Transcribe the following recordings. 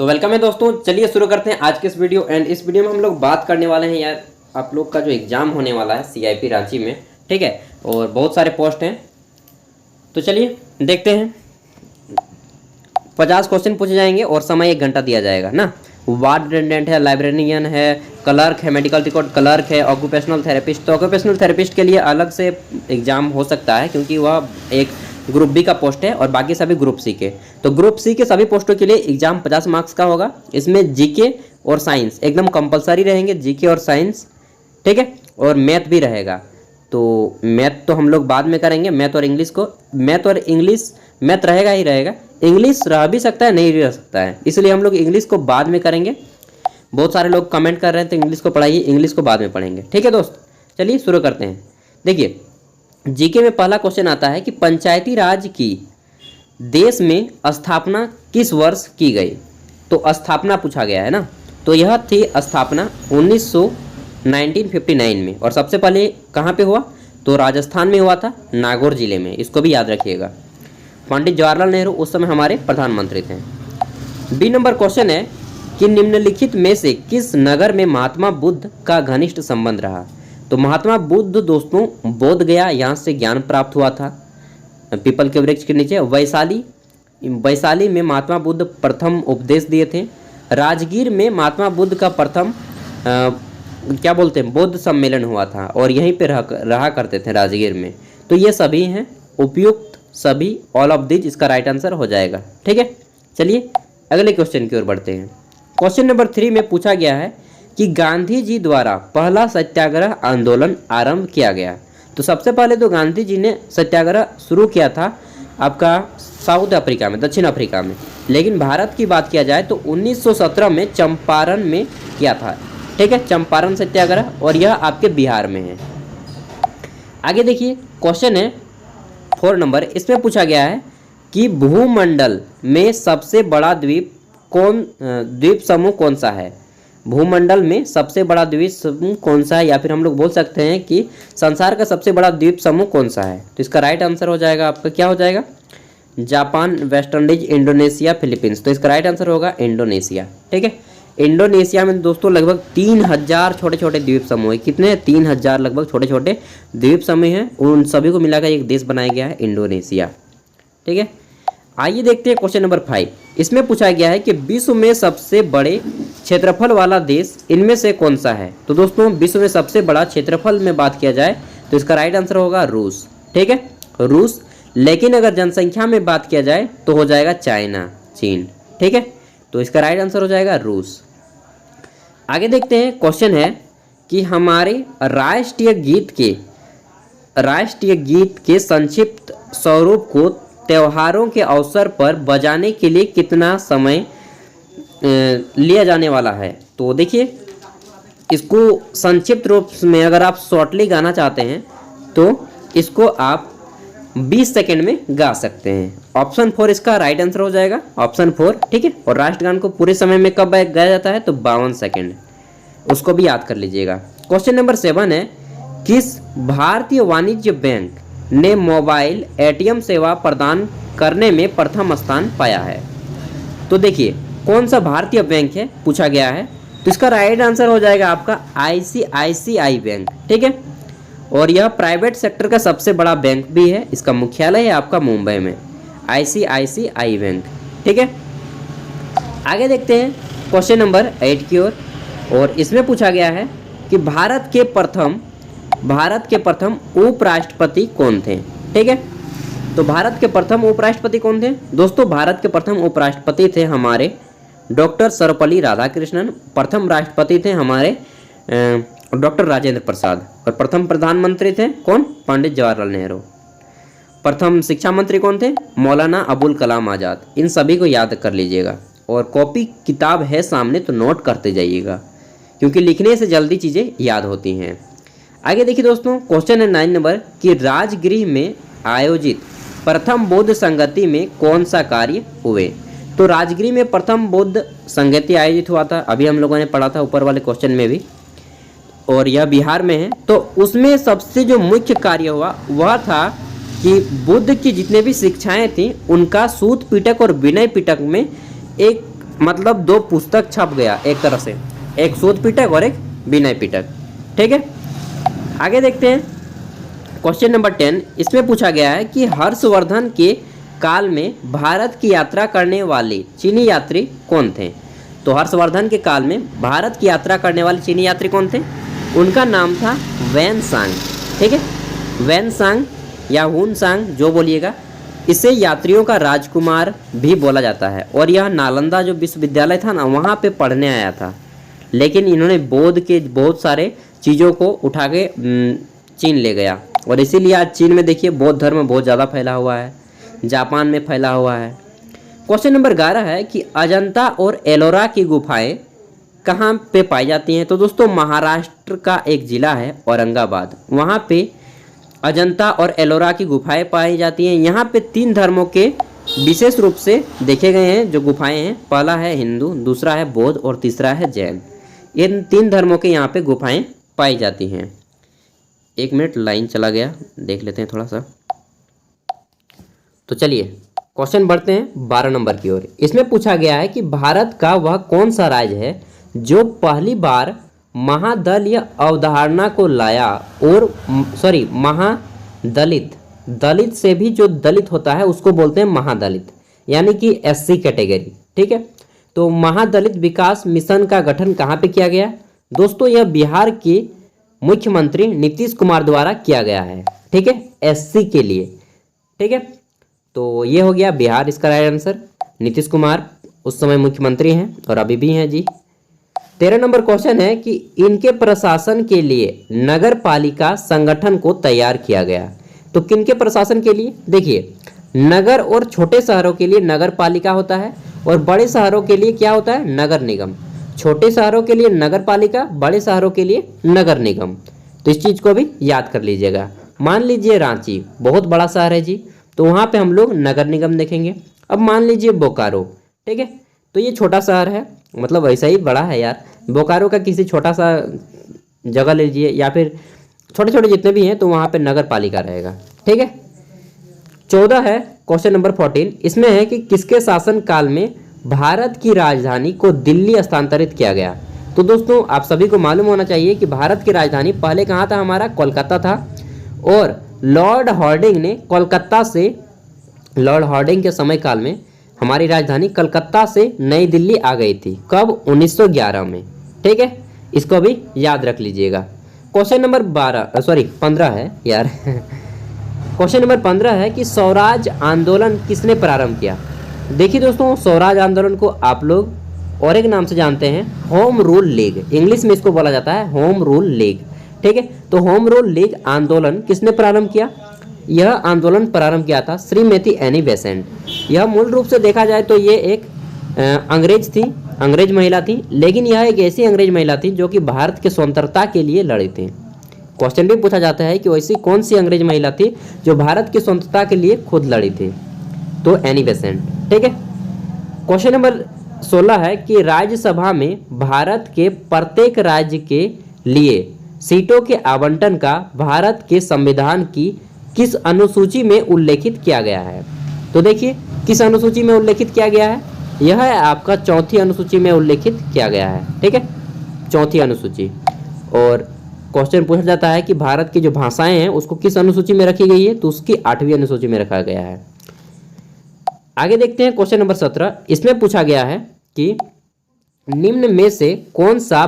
तो वेलकम है दोस्तों, चलिए शुरू करते हैं आज के इस वीडियो। एंड इस वीडियो में हम लोग बात करने वाले हैं यार आप लोग का जो एग्ज़ाम होने वाला है CIP रांची में, ठीक है। और बहुत सारे पोस्ट हैं, तो चलिए देखते हैं। 50 क्वेश्चन पूछे जाएंगे और समय 1 घंटा दिया जाएगा ना। वार्ड अटेंडेंट है, लाइब्रेरियन है, क्लर्क है, मेडिकल रिकॉर्ड क्लर्क है, ऑक्यूपेशनल थेरेपिस्ट। तो ऑक्यूपेशनल थेरेपिस्ट के लिए अलग से एग्ज़ाम हो सकता है क्योंकि वह एक ग्रुप बी का पोस्ट है और बाकी सभी ग्रुप सी के। तो ग्रुप सी के सभी पोस्टों के लिए एग्जाम 50 मार्क्स का होगा। इसमें जीके और साइंस एकदम कंपलसरी रहेंगे, जीके और साइंस, ठीक है। और मैथ भी रहेगा। तो मैथ तो हम लोग बाद में करेंगे, मैथ और इंग्लिश मैथ रहेगा ही रहेगा। इंग्लिश रह भी सकता है, नहीं भी रह सकता है, इसलिए हम लोग इंग्लिश को बाद में करेंगे। बहुत सारे लोग कमेंट कर रहे हैं तो इंग्लिश को पढ़ाइए, इंग्लिश को बाद में पढ़ेंगे, ठीक है दोस्त। चलिए शुरू करते हैं। देखिए जीके में पहला क्वेश्चन आता है कि पंचायती राज की देश में स्थापना किस वर्ष की गई। तो स्थापना पूछा गया है ना, तो यह थी स्थापना 1959 में। और सबसे पहले कहाँ पे हुआ, तो राजस्थान में हुआ था, नागौर जिले में। इसको भी याद रखिएगा। पंडित जवाहरलाल नेहरू उस समय हमारे प्रधानमंत्री थे। बी नंबर क्वेश्चन है कि निम्नलिखित में से किस नगर में महात्मा बुद्ध का घनिष्ठ संबंध रहा। तो महात्मा बुद्ध दोस्तों बोध गया, यहाँ से ज्ञान प्राप्त हुआ था, पीपल के वृक्ष के नीचे। वैशाली में महात्मा बुद्ध प्रथम उपदेश दिए थे। राजगीर में महात्मा बुद्ध का प्रथम क्या बोलते हैं बौद्ध सम्मेलन हुआ था और यहीं पे रहा करते थे राजगीर में। तो ये सभी हैं उपयुक्त, सभी ऑल ऑफ दिस इसका राइट आंसर हो जाएगा, ठीक है। चलिए अगले क्वेश्चन की ओर बढ़ते हैं। क्वेश्चन नंबर 3 में पूछा गया है कि गांधी जी द्वारा पहला सत्याग्रह आंदोलन आरंभ किया गया। तो सबसे पहले तो गांधी जी ने सत्याग्रह शुरू किया था आपका साउथ अफ्रीका में, दक्षिण अफ्रीका में। लेकिन भारत की बात किया जाए तो 1917 में चंपारण में किया था, ठीक है, चंपारण सत्याग्रह, और यह आपके बिहार में है। आगे देखिए क्वेश्चन है 4 नंबर। इसमें पूछा गया है कि भूमंडल में सबसे बड़ा द्वीप समूह कौन सा है। भूमंडल में सबसे बड़ा द्वीप समूह कौन सा है, या फिर हम लोग बोल सकते हैं कि संसार का सबसे बड़ा द्वीप समूह कौन सा है। तो इसका राइट आंसर हो जाएगा आपका, क्या हो जाएगा, Japan, West Indies, Indonesia, Philippines. तो इसका राइट आंसर होगा इंडोनेशिया, ठीक है। इंडोनेशिया में दोस्तों लगभग 3000 छोटे छोटे द्वीप समूह है। कितने, 3000 लगभग छोटे छोटे द्वीप समूह हैं। उन सभी को मिलाकर एक देश बनाया गया है इंडोनेशिया, ठीक है। आइए देखते हैं क्वेश्चन नंबर 5। इसमें पूछा गया है कि विश्व में सबसे बड़े क्षेत्रफल वाला देश इनमें से कौन सा है। तो दोस्तों विश्व में सबसे बड़ा क्षेत्रफल में बात किया जाए तो इसका राइट आंसर होगा रूस, ठीक है, रूस। लेकिन अगर जनसंख्या में बात किया जाए तो हो जाएगा चाइना, चीन, ठीक है। तो इसका राइट आंसर हो जाएगा रूस। आगे देखते हैं। क्वेश्चन है कि हमारे राष्ट्रीय गीत के संक्षिप्त स्वरूप को त्योहारों के अवसर पर बजाने के लिए कितना समय लिया जाने वाला है। तो देखिए इसको संक्षिप्त रूप में अगर आप शॉर्टली गाना चाहते हैं तो इसको आप 20 सेकंड में गा सकते हैं। ऑप्शन 4 इसका राइट आंसर हो जाएगा, ऑप्शन 4, ठीक है। और राष्ट्रगान को पूरे समय में कब गाया जाता है, तो 52 सेकंड, उसको भी याद कर लीजिएगा। क्वेश्चन नंबर 7 है, किस भारतीय वाणिज्य बैंक ने मोबाइल ATM सेवा प्रदान करने में प्रथम स्थान पाया है। तो देखिए कौन सा भारतीय बैंक है पूछा गया है, तो इसका राइट आंसर हो जाएगा आपका ICICI बैंक, ठीक है। और यह प्राइवेट सेक्टर का सबसे बड़ा बैंक भी है। इसका मुख्यालय है आपका मुंबई में, ICICI बैंक, ठीक है। आगे देखते हैं क्वेश्चन नंबर 8 की ओर। और इसमें पूछा गया है कि भारत के प्रथम उपराष्ट्रपति कौन थे, ठीक है। तो भारत के प्रथम उपराष्ट्रपति कौन थे दोस्तों, भारत के प्रथम उपराष्ट्रपति थे हमारे डॉक्टर सर्वपल्ली राधाकृष्णन। प्रथम राष्ट्रपति थे हमारे डॉक्टर राजेंद्र प्रसाद। और प्रथम प्रधानमंत्री थे कौन, पंडित जवाहरलाल नेहरू। प्रथम शिक्षा मंत्री कौन थे, मौलाना अबुल कलाम आज़ाद। इन सभी को याद कर लीजिएगा और कॉपी किताब है सामने तो नोट करते जाइएगा, क्योंकि लिखने से जल्दी चीज़ें याद होती हैं। आगे देखिए दोस्तों क्वेश्चन है 9 नंबर कि राजगृह में आयोजित प्रथम बौद्ध संगति में कौन सा कार्य हुए। तो राजगृह में प्रथम बौद्ध संगति आयोजित हुआ था, अभी हम लोगों ने पढ़ा था ऊपर वाले क्वेश्चन में भी, और यह बिहार में है। तो उसमें सबसे जो मुख्य कार्य हुआ वह था कि बुद्ध की जितने भी शिक्षाएं थी उनका सूत पिटक और विनय पिटक में एक मतलब दो पुस्तक छप गया एक तरह से, एक शोध पीटक और एक विनय पीटक। ठीक है, आगे देखते हैं क्वेश्चन नंबर 10। इसमें पूछा गया है कि हर्षवर्धन के काल में भारत की यात्रा करने वाले चीनी यात्री कौन थे। तो हर्षवर्धन के काल में भारत की यात्रा करने वाले चीनी यात्री कौन थे? उनका नाम था वैनसांग। ठीक है, वैनसांग या हुनसांग जो बोलिएगा। इसे यात्रियों का राजकुमार भी बोला जाता है और यह नालंदा जो विश्वविद्यालय था ना, वहाँ पे पढ़ने आया था, लेकिन इन्होंने बौद्ध के बहुत सारे चीज़ों को उठा के चीन ले गया और इसीलिए आज चीन में देखिए बौद्ध धर्म बहुत ज़्यादा फैला हुआ है, जापान में फैला हुआ है। क्वेश्चन नंबर 11 है कि अजंता और एलोरा की गुफाएं कहाँ पे पाई जाती हैं। तो दोस्तों महाराष्ट्र का एक ज़िला है औरंगाबाद, वहाँ पे अजंता और एलोरा की गुफाएं पाई जाती हैं। यहाँ पे 3 धर्मों के विशेष रूप से देखे गए हैं जो गुफाएं हैं। पहला है हिंदू, दूसरा है बौद्ध और तीसरा है जैन। इन 3 धर्मों के यहाँ पे गुफाएं पाई जाती हैं। 1 मिनट लाइन चला गया, देख लेते हैं थोड़ा सा। तो चलिए क्वेश्चन बढ़ते हैं 12 नंबर की ओर। इसमें पूछा गया है कि भारत का वह कौन सा राज्य है जो पहली बार महादलीय अवधारणा को लाया और महादलित, दलित से भी जो दलित होता है उसको बोलते हैं महादलित, यानी कि SC कैटेगरी। ठीक है, तो महादलित विकास मिशन का गठन कहाँ पे किया गया? दोस्तों यह बिहार के मुख्यमंत्री नीतीश कुमार द्वारा किया गया है। ठीक है, SC के लिए। ठीक है, तो ये हो गया बिहार इसका राइट आंसर। नीतीश कुमार उस समय मुख्यमंत्री हैं और अभी भी हैं जी। 13 नंबर क्वेश्चन है कि इनके प्रशासन के लिए नगर पालिका संगठन को तैयार किया गया। तो किनके प्रशासन के लिए? देखिए, नगर और छोटे शहरों के लिए नगर पालिका होता है और बड़े शहरों के लिए क्या होता है? नगर निगम। छोटे शहरों के लिए नगर पालिका, बड़े शहरों के लिए नगर निगम। तो इस चीज़ को भी याद कर लीजिएगा। मान लीजिए रांची बहुत बड़ा शहर है जी, तो वहाँ पे हम लोग नगर निगम देखेंगे। अब मान लीजिए बोकारो, ठीक है, तो ये छोटा शहर है, मतलब वैसा ही बड़ा है यार। बोकारो का किसी छोटा सा जगह ले लीजिए या फिर छोटे छोटे जितने भी हैं, तो वहाँ पे नगर पालिका रहेगा। ठीक है, 14 है क्वेश्चन नंबर 14। इसमें है कि किसके शासन काल में भारत की राजधानी को दिल्ली स्थानांतरित किया गया। तो दोस्तों आप सभी को मालूम होना चाहिए कि भारत की राजधानी पहले कहाँ था? हमारा कोलकाता था, और लॉर्ड हार्डिंग ने कोलकाता से, लॉर्ड हार्डिंग के समय काल में हमारी राजधानी कलकत्ता से नई दिल्ली आ गई थी। कब? 1911 में। ठीक है, इसको भी याद रख लीजिएगा। क्वेश्चन नंबर 15 है यार क्वेश्चन नंबर 15 है कि स्वराज आंदोलन किसने प्रारंभ किया। देखिए दोस्तों, स्वराज आंदोलन को आप लोग और एक नाम से जानते हैं, होम रूल लीग। इंग्लिश में इसको बोला जाता है होम रूल लीग। ठीक है, तो होम रूल लीग आंदोलन किसने प्रारंभ किया? यह आंदोलन प्रारंभ किया था श्रीमती एनी बेसेंट। यह मूल रूप से देखा जाए तो ये एक अंग्रेज महिला थी, लेकिन यह एक ऐसी अंग्रेज महिला थी जो कि भारत के स्वतंत्रता के लिए लड़ी थी। क्वेश्चन भी पूछा जाता है कि वैसी कौन सी अंग्रेज महिला थी जो भारत की स्वतंत्रता के लिए खुद लड़ी थी? तो एनी बेसेंट। ठीक है, क्वेश्चन नंबर 16 है कि राज्यसभा में भारत के प्रत्येक राज्य के लिए सीटों के आवंटन का भारत के संविधान की किस अनुसूची में उल्लेखित किया गया है? तो देखिए, किस अनुसूची में उल्लेखित किया गया है? यह है आपका 4थी अनुसूची में उल्लेखित किया गया है। ठीक है, 4थी अनुसूची। और क्वेश्चन पूछा जाता है कि भारत की जो भाषाएं हैं उसको किस अनुसूची में रखी गई है? तो उसकी 8वीं अनुसूची में रखा गया है। आगे देखते हैं क्वेश्चन नंबर 17। इसमें पूछा गया है कि निम्न में से कौन सा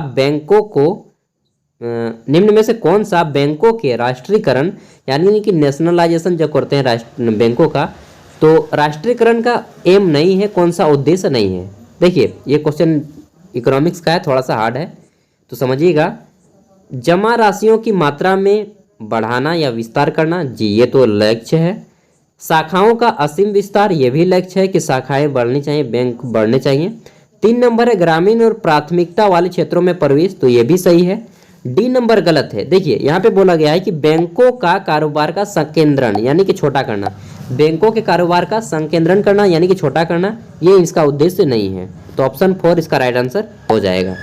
बैंकों के राष्ट्रीयकरण, यानी कि नेशनलाइजेशन जब करते हैं बैंकों का, तो राष्ट्रीयकरण का एम नहीं है, कौन सा उद्देश्य नहीं है? देखिए, ये क्वेश्चन इकोनॉमिक्स का है, थोड़ा सा हार्ड है, तो समझिएगा। जमा राशियों की मात्रा में बढ़ाना या विस्तार करना, जी ये तो लक्ष्य है। शाखाओं का असीम विस्तार, ये भी लक्ष्य है कि शाखाएं बढ़नी चाहिए, बैंक बढ़ने चाहिए। 3 नंबर है ग्रामीण और प्राथमिकता वाले क्षेत्रों में प्रवेश, तो ये भी सही है। डी नंबर गलत है। देखिए, यहाँ पे बोला गया है कि बैंकों का कारोबार का संकेंद्रण यानी कि छोटा करना, बैंकों के कारोबार का संकेंद्रण करना यानी कि छोटा करना, ये इसका उद्देश्य नहीं है। तो ऑप्शन 4 इसका राइट आंसर हो जाएगा।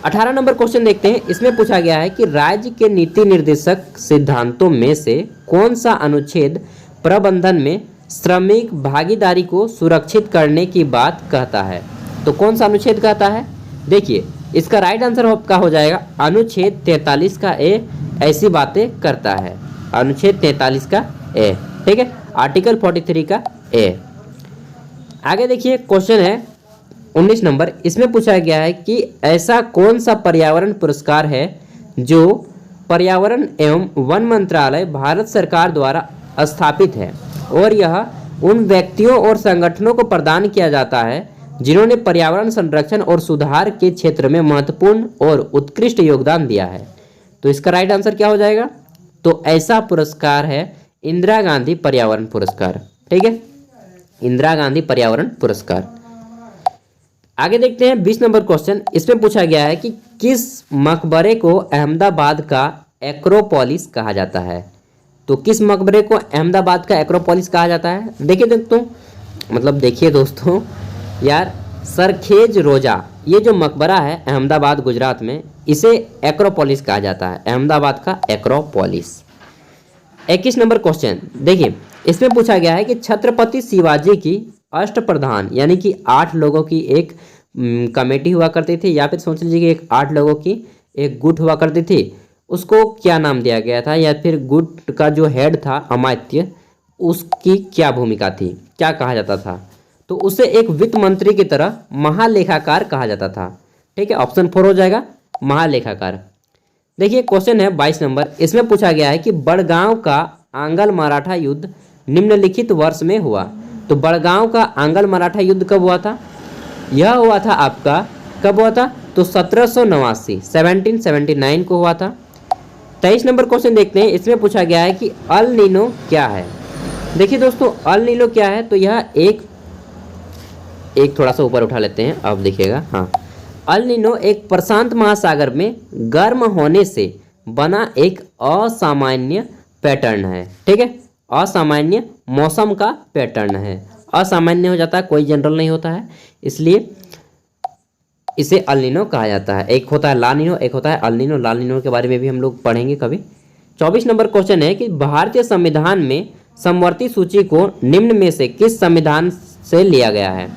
18 नंबर क्वेश्चन देखते हैं। इसमें पूछा गया है कि राज्य के नीति निर्देशक सिद्धांतों में से कौन सा अनुच्छेद प्रबंधन में श्रमिक भागीदारी को सुरक्षित करने की बात कहता है? तो कौन सा अनुच्छेद कहता है? देखिए इसका राइट आंसर आपका हो जाएगा अनुच्छेद 43 का ए ऐसी बातें करता है। अनुच्छेद 43 का ए, ठीक है, आर्टिकल 43 का ए। आगे देखिए क्वेश्चन है 19 नंबर, इसमें पूछा गया है कि ऐसा कौन सा पर्यावरण पुरस्कार है जो पर्यावरण एवं वन मंत्रालय भारत सरकार द्वारा स्थापित है और यह उन व्यक्तियों और संगठनों को प्रदान किया जाता है जिन्होंने पर्यावरण संरक्षण और सुधार के क्षेत्र में महत्वपूर्ण और उत्कृष्ट योगदान दिया है। तो इसका राइट आंसर क्या हो जाएगा? तो ऐसा पुरस्कार है इंदिरा गांधी पर्यावरण पुरस्कार, ठीक है, इंदिरा गांधी पर्यावरण पुरस्कार। आगे देखते हैं 20 नंबर क्वेश्चन, इसमें पूछा गया है कि किस मकबरे को अहमदाबाद का एक्रोपोलिस कहा जाता है? तो किस मकबरे को अहमदाबाद का एक्रोपोलिस कहा जाता है? देखिए दोस्तों यार, सरखेज रोजा ये जो मकबरा है अहमदाबाद गुजरात में, इसे एक्रोपोलिस कहा जाता है, अहमदाबाद का एक्रोपोलिस। 21 नंबर क्वेश्चन देखिए, इसमें पूछा गया है कि छत्रपति शिवाजी की अष्टप्रधान यानी कि 8 लोगों की एक कमेटी हुआ करती थी, या फिर सोच लीजिए कि एक 8 लोगों की एक गुट हुआ करती थी, उसको क्या नाम दिया गया था, या फिर गुट का जो हेड था अमात्य, उसकी क्या भूमिका थी, क्या कहा जाता था? तो उसे एक वित्त मंत्री की तरह महालेखाकार कहा जाता था, ठीक है, ऑप्शन 4 हो जाएगा महालेखाकार। देखिए क्वेश्चन है 22 नंबर, इसमें पूछा गया है कि बड़गांव का आंगल मराठा युद्ध निम्नलिखित वर्ष में हुआ। तो बड़गांव का आंगल मराठा युद्ध कब हुआ था? यह हुआ था आपका, कब हुआ था? तो 1789 1779 को हुआ था। 23 नंबर क्वेश्चन देखते हैं, इसमें पूछा गया है कि अल नीनो क्या है? देखिए दोस्तों अल नीनो क्या है, तो यह एक थोड़ा सा ऊपर उठा लेते हैं, अब देखिएगा, हाँ, अल नीनो एक प्रशांत महासागर में गर्म होने से बना एक असामान्य पैटर्न है, ठीक है, असामान्य मौसम का पैटर्न है, असामान्य हो जाता है, कोई जनरल नहीं होता है, इसलिए इसे अल नीनो कहा जाता है। एक होता है ला नीनो, एक होता है अल नीनो। ला नीनो के बारे में भी हम लोग पढ़ेंगे कभी। 24 नंबर क्वेश्चन है कि भारतीय संविधान में समवर्ती सूची को निम्न में से किस संविधान से लिया गया है?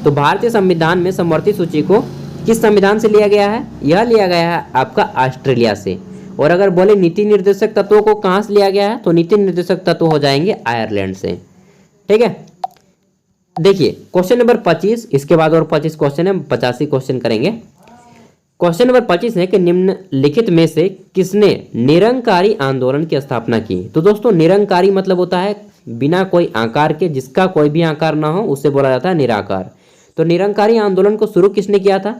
तो भारतीय संविधान में समवर्ती सूची को किस संविधान से लिया गया है? यह लिया गया है आपका ऑस्ट्रेलिया से। और अगर बोले नीति निर्देशक तत्वों को कहाँ से लिया गया है, तो नीति निर्देशक तत्व हो जाएंगे आयरलैंड से, ठीक है। देखिए क्वेश्चन नंबर 25, इसके बाद और 25 क्वेश्चन है, 85 क्वेश्चन करेंगे। क्वेश्चन नंबर 25 है कि निम्नलिखित में से किसने निरंकारी आंदोलन की स्थापना की? तो दोस्तों निरंकारी मतलब होता है बिना कोई आकार के, जिसका कोई भी आकार ना हो उसे बोला जाता है निराकार। तो निरंकारी आंदोलन को शुरू किसने किया था?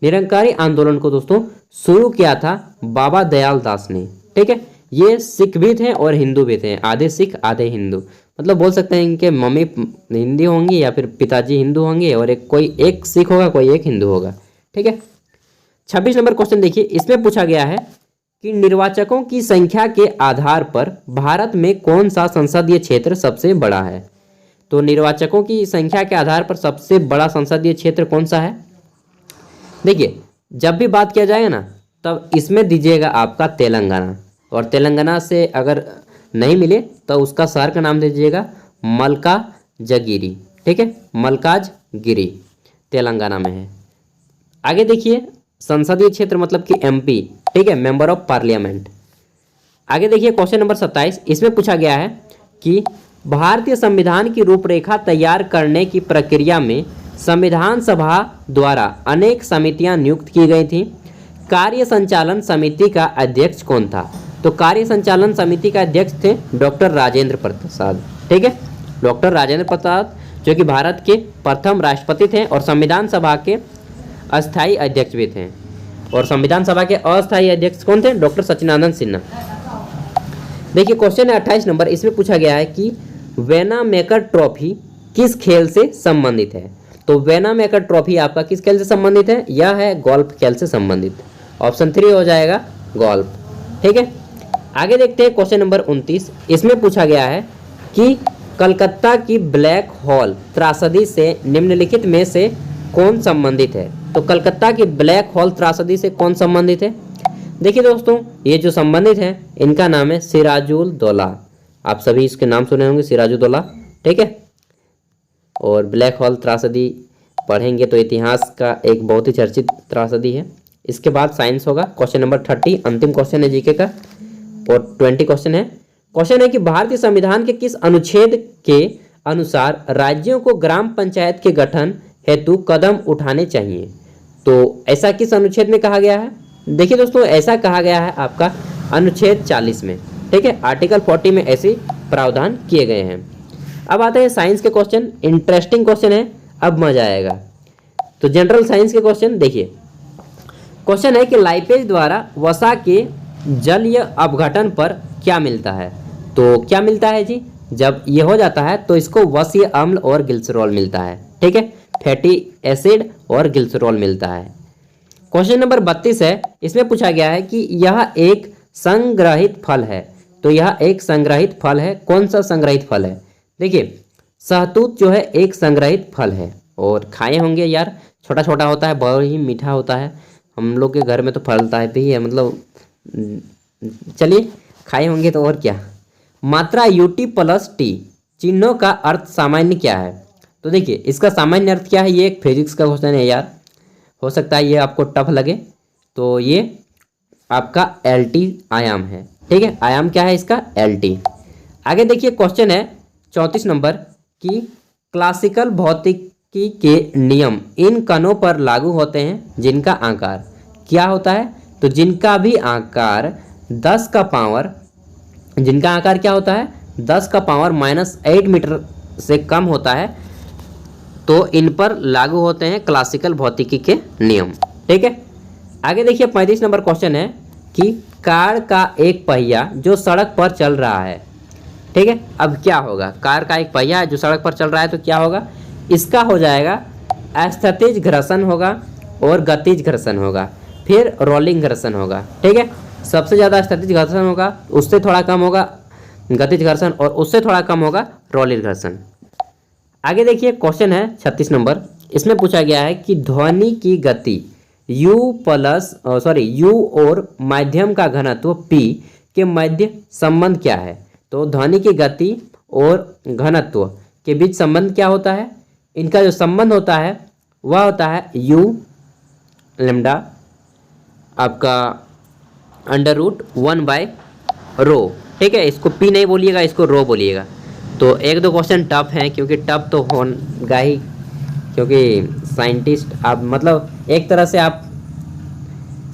निरंकारी आंदोलन को दोस्तों शुरू किया था बाबा दयाल दास ने, ठीक है। ये सिख भी थे और हिंदू भी थे, आधे सिख आधे हिंदू, मतलब बोल सकते हैं कि मम्मी हिंदी होंगी या फिर पिताजी हिंदू होंगे और कोई एक सिख होगा, कोई एक हिंदू होगा, ठीक है। 26 नंबर क्वेश्चन देखिए, इसमें पूछा गया है कि निर्वाचकों की संख्या के आधार पर भारत में कौन सा संसदीय क्षेत्र सबसे बड़ा है? तो निर्वाचकों की संख्या के आधार पर सबसे बड़ा संसदीय क्षेत्र कौन सा है? देखिए जब भी बात किया जाएगा ना, तब इसमें दीजिएगा आपका तेलंगाना, और तेलंगाना से अगर नहीं मिले तो उसका शहर का नाम दीजिएगा मल्काजगिरी, ठीक है, मल्काजगिरी तेलंगाना में है। आगे देखिए संसदीय क्षेत्र मतलब कि एमपी, ठीक है, मेंबर ऑफ पार्लियामेंट। आगे देखिए क्वेश्चन नंबर 27, इसमें पूछा गया है कि भारतीय संविधान की रूपरेखा तैयार करने की प्रक्रिया में संविधान सभा द्वारा अनेक समितियां नियुक्त की गई थी। कार्य संचालन समिति का अध्यक्ष कौन था? तो कार्य संचालन समिति का अध्यक्ष थे डॉक्टर राजेंद्र प्रसाद, ठीक है, डॉक्टर राजेंद्र प्रसाद, जो कि भारत के प्रथम राष्ट्रपति थे और संविधान सभा के अस्थायी अध्यक्ष भी थे। और संविधान सभा के अस्थायी अध्यक्ष कौन थे? डॉक्टर सच्चिदानंद सिन्हा। देखिए क्वेश्चन है 28 नंबर, इसमें पूछा गया है कि वेनामेकर ट्रॉफी किस खेल से संबंधित है? तो वेनामेकर ट्रॉफी आपका किस खेल से संबंधित है? यह है गोल्फ खेल से संबंधित, ऑप्शन 3 हो जाएगा गोल्फ, ठीक है। आगे देखते हैं क्वेश्चन नंबर 29, इसमें पूछा गया है कि कलकत्ता की ब्लैक होल त्रासदी से निम्नलिखित में से कौन संबंधित है? तो कलकत्ता की ब्लैक होल त्रासदी से कौन संबंधित है? देखिए दोस्तों ये जो संबंधित है इनका नाम है सिराजुल दौला, आप सभी इसके नाम सुने होंगे, सिराजुल दौला, ठीक है। और ब्लैक होल त्रासदी पढ़ेंगे तो इतिहास का एक बहुत ही चर्चित त्रासदी है। इसके बाद साइंस होगा। क्वेश्चन नंबर 30 अंतिम क्वेश्चन है जीके का और 20 क्वेश्चन है कि भारतीय संविधान के किस अनुच्छेद के अनुसार राज्यों को ग्राम पंचायत के गठन हेतु कदम उठाने चाहिए। तो ऐसा किस अनुच्छेद में कहा गया है? देखिए दोस्तों, ऐसा कहा गया है आपका अनुच्छेद 40 में, ठीक है, आर्टिकल 40 में ऐसे प्रावधान किए गए हैं। अब आते हैं साइंस के क्वेश्चन। इंटरेस्टिंग क्वेश्चन है, अब मजा आएगा। तो जनरल साइंस के क्वेश्चन देखिए। क्वेश्चन है कि लाइपेज द्वारा वसा के जलीय अपघटन पर क्या मिलता है? तो क्या मिलता है जी? जब ये हो जाता है तो इसको वसीय अम्ल और ग्लिसरॉल मिलता है, ठीक है, फैटी एसिड और ग्लिसरॉल मिलता है। क्वेश्चन नंबर 32 है, इसमें पूछा गया है कि यह एक संग्रहित फल है। तो यह एक संग्रहित फल है। कौन सा संग्रहित फल है? देखिए, सहतूत जो है एक संग्रहित फल है और खाए होंगे यार, छोटा छोटा होता है, बहुत ही मीठा होता है, हम लोग के घर में तो फलता है भी है, मतलब चलिए खाए होंगे तो और क्या। मात्रा UT+T चिन्हों का अर्थ सामान्य क्या है? तो देखिए, इसका सामान्य अर्थ क्या है? ये एक फिजिक्स का क्वेश्चन है यार, हो सकता है ये आपको टफ लगे। तो ये आपका LT आयाम है, ठीक है, आयाम क्या है इसका? LT। आगे देखिए, क्वेश्चन है 34 नंबर कि क्लासिकल भौतिकी के नियम इन कणों पर लागू होते हैं जिनका आकार क्या होता है? तो जिनका भी आकार 10 का पावर, जिनका आकार क्या होता है? 10 का पावर -8 मीटर से कम होता है, तो इन पर लागू होते हैं क्लासिकल भौतिकी के नियम, ठीक है। आगे देखिए 35 नंबर क्वेश्चन है कि कार का एक पहिया जो सड़क पर चल रहा है, ठीक है, अब क्या होगा? कार का एक पहिया है जो सड़क पर चल रहा है, तो क्या होगा? इसका हो जाएगा स्थैतिज घर्षण होगा और गतिज घर्षण होगा, फिर रोलिंग घर्षण होगा, ठीक है। सबसे ज़्यादा स्थैतिज घर्षण होगा, उससे थोड़ा कम होगा गतिज घर्षण और उससे थोड़ा कम होगा रोलिंग घर्षण। आगे देखिए क्वेश्चन है 36 नंबर, इसमें पूछा गया है कि ध्वनि की गति U और माध्यम का घनत्व P के मध्य संबंध क्या है? तो ध्वनि की गति और घनत्व के बीच संबंध क्या होता है? इनका जो संबंध होता है वह होता है U लैम्डा आपका √1/ρ, ठीक है। इसको P नहीं बोलिएगा, इसको रो बोलिएगा। तो एक दो क्वेश्चन टफ हैं, क्योंकि टफ तो होगा ही, क्योंकि साइंटिस्ट आप मतलब एक तरह से आप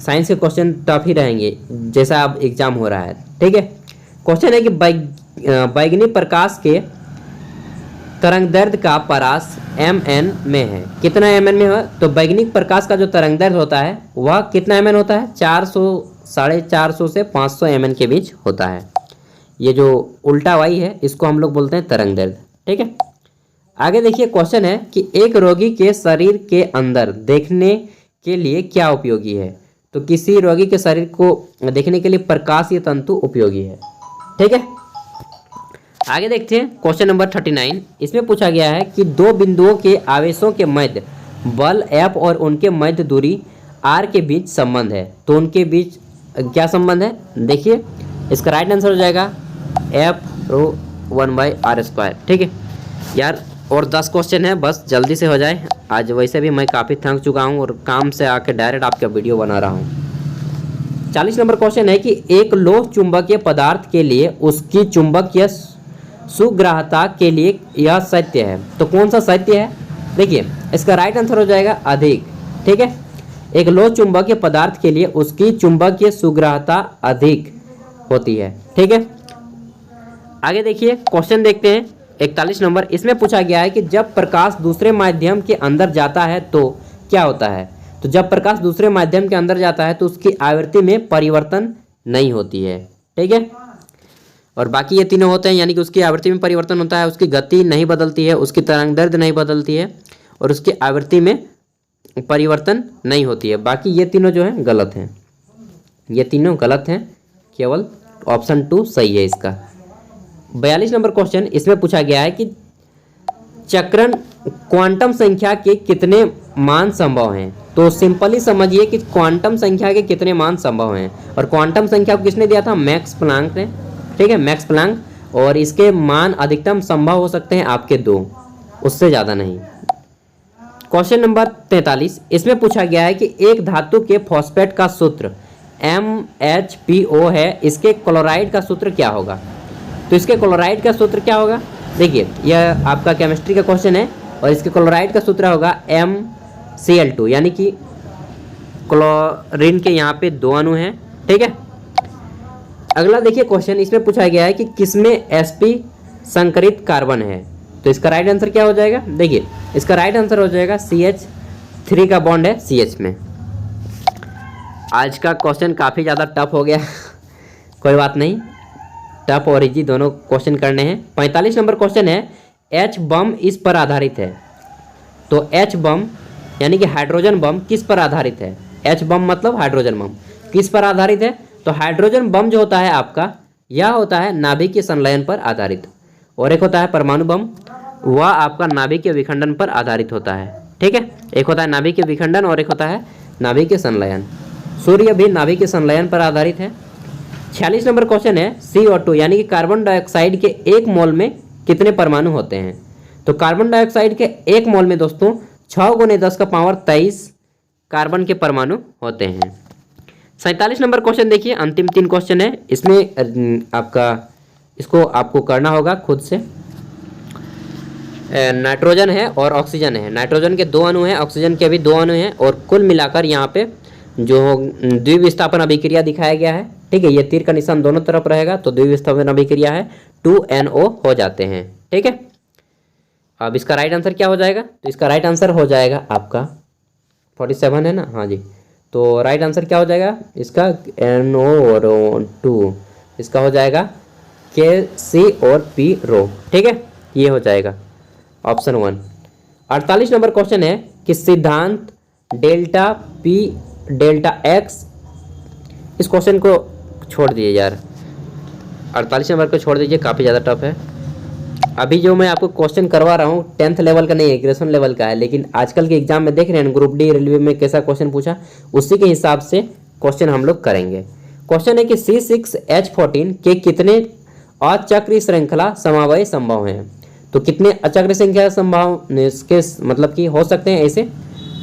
साइंस के क्वेश्चन टफ ही रहेंगे जैसा अब एग्जाम हो रहा है, ठीक है। क्वेश्चन है कि बैगनी प्रकाश के तरंगदैर्घ्य का परास mn में है, कितना mn में है? तो बैगनी प्रकाश का जो तरंगदैर्घ्य होता है वह कितना mn होता है? 400-450 से 500 mn के बीच होता है। ये जो उल्टा वाई है इसको हम लोग बोलते हैं तरंगदैर्घ्य, ठीक है। आगे देखिए क्वेश्चन है कि एक रोगी के शरीर के अंदर देखने के लिए क्या उपयोगी है? तो किसी रोगी के शरीर को देखने के लिए प्रकाशीय तंतु उपयोगी है, ठीक है। आगे देखते हैं क्वेश्चन नंबर 39, इसमें पूछा गया है कि दो बिंदुओं के आवेशों के मध्य बल F और उनके मध्य दूरी R के बीच संबंध है, तो उनके बीच क्या संबंध है? देखिए इसका राइट आंसर हो जाएगा F1/r², ठीक है यार। और 10 क्वेश्चन है, बस जल्दी से हो जाए। आज वैसे भी मैं काफ़ी थक चुका हूँ और काम से आके डायरेक्ट आपका वीडियो बना रहा हूँ। 40 नंबर क्वेश्चन है कि एक लोह चुंबकीय पदार्थ के लिए उसकी चुंबकीय सुग्राहता के लिए यह सत्य है, तो कौन सा सत्य है? देखिए इसका राइट आंसर हो जाएगा अधिक, ठीक है। एक लोह चुंबकीय पदार्थ के लिए उसकी चुंबकीय सुग्राहता अधिक होती है, ठीक है। आगे देखिए क्वेश्चन देखते हैं 41 नंबर, इसमें पूछा गया है कि जब प्रकाश दूसरे माध्यम के अंदर जाता है तो क्या होता है? तो जब प्रकाश दूसरे माध्यम के अंदर जाता है तो उसकी आवृत्ति में परिवर्तन नहीं होती है, ठीक है। और बाकी ये तीनों होते हैं, यानी कि उसकी आवृत्ति में परिवर्तन होता है, उसकी गति नहीं बदलती है, उसकी तरंगदैर्घ्य नहीं बदलती है और उसकी आवृत्ति में परिवर्तन नहीं होती है। बाकी ये तीनों जो है गलत हैं, ये तीनों गलत हैं, केवल ऑप्शन 2 सही है इसका। 42 नंबर क्वेश्चन, इसमें पूछा गया है कि चक्रण क्वांटम संख्या के कितने मान संभव हैं? तो सिंपली समझिए कि क्वांटम संख्या के कितने मान संभव हैं, और क्वांटम संख्या को किसने दिया था? मैक्स प्लांक ने, ठीक है, मैक्स प्लांक। और इसके मान अधिकतम संभव हो सकते हैं आपके 2, उससे ज़्यादा नहीं। क्वेश्चन नंबर 43, इसमें पूछा गया है कि एक धातु के फॉस्फेट का सूत्र MHPO है, इसके क्लोराइड का सूत्र क्या होगा। तो इसके क्लोराइड का सूत्र क्या होगा, देखिए यह आपका केमिस्ट्री का क्वेश्चन है और इसके क्लोराइड का सूत्र होगा MCl2, यानी कि क्लोरीन के यहाँ पे 2 अणु हैं, ठीक है। अगला देखिए क्वेश्चन, इसमें पूछा गया है कि किसमें sp संकरित कार्बन है। तो इसका राइट आंसर क्या हो जाएगा, देखिए इसका राइट आंसर हो जाएगा CH3 का बॉन्ड है CH में। आज का क्वेश्चन काफ़ी ज़्यादा टफ हो गया कोई बात नहीं, टफ और इजी दोनों क्वेश्चन करने हैं। 45 नंबर क्वेश्चन है, H बम इस पर आधारित है। तो H बम यानी कि हाइड्रोजन बम किस पर आधारित है। H बम मतलब हाइड्रोजन बम किस पर आधारित है। तो हाइड्रोजन बम जो होता है आपका, यह होता है नाभिकीय संलयन पर आधारित, और एक होता है परमाणु बम, वह आपका नाभिकीय विखंडन पर आधारित होता है, ठीक है। एक होता है नाभिकीय विखंडन और एक होता है नाभिकीय संलयन। सूर्य भी नाभिकीय संलयन पर आधारित है। 46 नंबर क्वेश्चन है, CO2 यानी कि कार्बन डाइऑक्साइड के 1 मोल में कितने परमाणु होते हैं। तो कार्बन डाइऑक्साइड के 1 मोल में दोस्तों 6 × 10⁻23 कार्बन के परमाणु होते हैं। 47 नंबर क्वेश्चन देखिए, अंतिम 3 क्वेश्चन है, इसमें इसको आपको करना होगा खुद से। नाइट्रोजन है और ऑक्सीजन है, नाइट्रोजन के 2 अणु हैं, ऑक्सीजन के भी 2 अणु हैं, और कुल मिलाकर यहाँ पे जो द्विविस्थापन अभिक्रिया दिखाया गया है, ठीक है। ये तीर का निशान दोनों तरफ रहेगा, तो द्विविस्थापन अभिक्रिया है 2NO हो जाते हैं, ठीक है। अब इसका राइट आंसर क्या हो जाएगा, तो इसका राइट आंसर हो जाएगा आपका 47 है ना, हाँ जी। तो राइट आंसर क्या हो जाएगा इसका, NO और 2, इसका हो जाएगा KC और P रो, ठीक है, ये हो जाएगा ऑप्शन 1। 48 नंबर क्वेश्चन है कि सिद्धांत डेल्टा P डेल्टा X, इस क्वेश्चन को छोड़ दीजिए यार, 48 नंबर को छोड़ दीजिए, काफ़ी ज़्यादा टफ है। अभी जो मैं आपको क्वेश्चन करवा रहा हूँ 10th लेवल का नहीं है, ग्रेजुएशन लेवल का है, लेकिन आजकल के एग्जाम में देख रहे हैं ग्रुप डी रेलवे में कैसा क्वेश्चन पूछा, उसी के हिसाब से क्वेश्चन हम लोग करेंगे। क्वेश्चन है कि C6H14 के कितने अचक्रीय श्रृंखला समवाय संभव हैं। तो कितने अचक्रीय श्रृंखला संभव इसके मतलब कि हो सकते हैं ऐसे,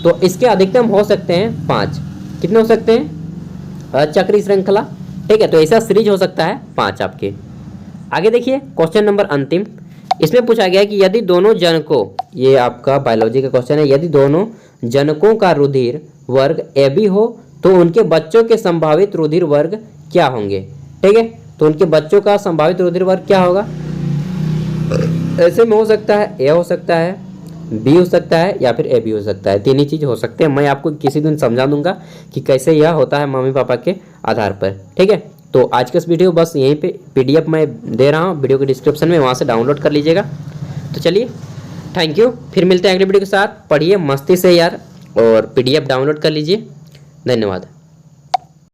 तो इसके अधिकतम हो सकते हैं 5। कितने हो सकते हैं अचक्रीय श्रृंखला, ठीक है। तो ऐसा सीरीज हो सकता है 5 आपके। आगे देखिए क्वेश्चन नंबर अंतिम, इसमें पूछा गया है कि यदि दोनों जनकों, ये आपका बायोलॉजी का क्वेश्चन है, यदि दोनों जनकों का रुधिर वर्ग AB हो तो उनके बच्चों के संभावित रुधिर वर्ग क्या होंगे, ठीक है। तो उनके बच्चों का संभावित रुधिर वर्ग क्या होगा, ऐसे में हो सकता है A हो सकता है, B हो सकता है या फिर AB हो सकता है, 3 ही चीज़ हो सकते हैं। मैं आपको किसी दिन समझा दूंगा कि कैसे यह होता है मम्मी पापा के आधार पर, ठीक है। तो आज का इस वीडियो बस यहीं पे PDF मैं दे रहा हूँ वीडियो के डिस्क्रिप्शन में, वहाँ से डाउनलोड कर लीजिएगा। तो चलिए थैंक यू, फिर मिलते हैं अगले वीडियो के साथ। पढ़िए मस्ती से यार और PDF डाउनलोड कर लीजिए। धन्यवाद।